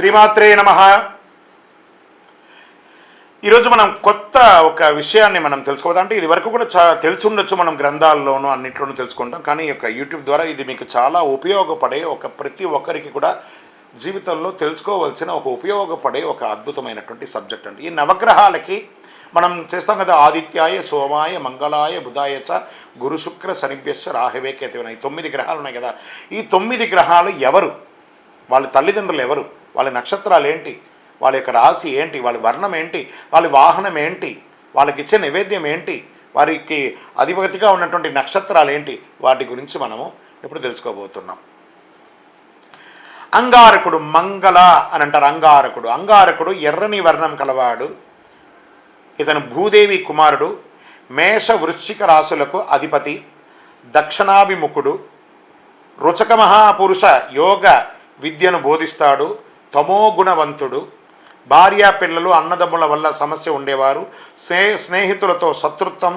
శ్రీమాత్రే నమః. ఈరోజు మనం కొత్త ఒక విషయాన్ని మనం తెలుసుకోవాలంటే ఇది వరకు కూడా తెలిసి ఉండొచ్చు, మనం గ్రంథాల్లోనూ అన్నింటిలోనూ తెలుసుకుంటాం. కానీ ఈ యొక్క యూట్యూబ్ ద్వారా ఇది మీకు చాలా ఉపయోగపడే ప్రతి ఒక్కరికి కూడా జీవితంలో తెలుసుకోవాల్సిన ఉపయోగపడే ఒక అద్భుతమైనటువంటి సబ్జెక్ట్ అండి. ఈ నవగ్రహాలకి మనం చేస్తాం కదా, ఆదిత్యాయ సోమాయ మంగళాయ బుధాయ చ గురు శుక్ర శనిభ్యశ్చ రాహవే కేతువున, ఈ 9 గ్రహాలు ఉన్నాయి కదా. ఈ 9 గ్రహాలు ఎవరు, వాళ్ళ తల్లిదండ్రులు ఎవరు, వాళ్ళ నక్షత్రాలు ఏంటి, వాళ్ళ యొక్క రాశి ఏంటి, వాళ్ళ వర్ణం ఏంటి, వాళ్ళ వాహనం ఏంటి, వాళ్ళకి ఇచ్చే నైవేద్యం ఏంటి, వారికి అధిపతిగా ఉన్నటువంటి నక్షత్రాలు ఏంటి, వాటి గురించి మనము ఇప్పుడు తెలుసుకోబోతున్నాం. అంగారకుడు, మంగళ అని అంటారు. అంగారకుడు ఎర్రని వర్ణం కలవాడు. ఇతను భూదేవి కుమారుడు. మేష వృశ్చిక రాశులకు అధిపతి. దక్షిణాభిముఖుడు. రుచక మహాపురుష యోగ విద్యను బోధిస్తాడు. తమోగుణవంతుడు. భార్య పిల్లలు అన్నదమ్ముల వల్ల సమస్య ఉండేవారు. స్నేహితులతో శత్రుత్వం,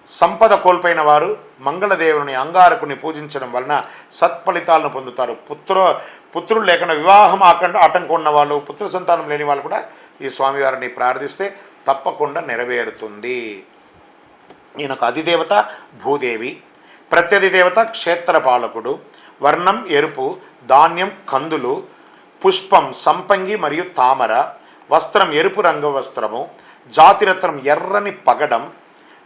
సంపద కోల్పోయిన వారు మంగళదేవుని అంగారకుని పూజించడం వలన సత్ఫలితాలను పొందుతారు. పుత్రులు లేకుండా వివాహం ఆటంకం ఉన్న వాళ్ళు, పుత్ర సంతానం లేని వాళ్ళు కూడా ఈ స్వామివారిని ప్రార్థిస్తే తప్పకుండా నెరవేరుతుంది. ఈయనకు అధిదేవత భూదేవి, ప్రత్యధిదేవత క్షేత్రపాలకుడు. వర్ణం ఎరుపు, ధాన్యం కందులు, పుష్పం సంపంగి మరియు తామర, వస్త్రం ఎరుపు రంగు వస్త్రము, జాతిరత్నం ఎర్రని పగడం,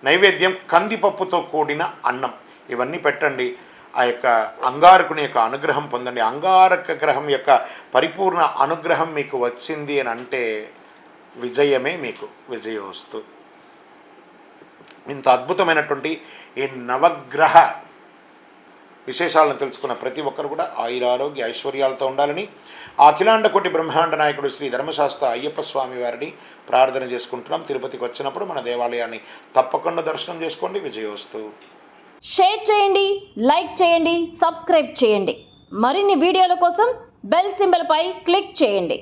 నైవేద్యం కందిపప్పుతో కూడిన అన్నం. ఇవన్నీ పెట్టండి. ఆ యొక్క అంగారకుని యొక్క అనుగ్రహం పొందండి. అంగారక గ్రహం యొక్క పరిపూర్ణ అనుగ్రహం మీకు వచ్చింది అని అంటే విజయమే మీకు విజయోస్తు. ఇంత అద్భుతమైనటువంటి ఈ నవగ్రహ విశేషాలను తెలుసుకున్న ప్రతి ఒక్కరు కూడా ఆయురారోగ్య ఐశ్వర్యాలతో ఉండాలని ఆ అఖిలాండ కోటి బ్రహ్మాండ నాయకుడు శ్రీ ధర్మశాస్త్ర అయ్యప్ప స్వామి వారిని ప్రార్థన చేసుకుంటున్నాం. తిరుపతికి వచ్చినప్పుడు మన దేవాలయాన్ని తప్పకుండా దర్శనం చేసుకోండి. విజయోస్తు. షేర్ చేయండి, లైక్ చేయండి, సబ్స్క్రైబ్ చేయండి. మరిన్ని వీడియోల కోసం బెల్ సింబల్ పై క్లిక్ చేయండి.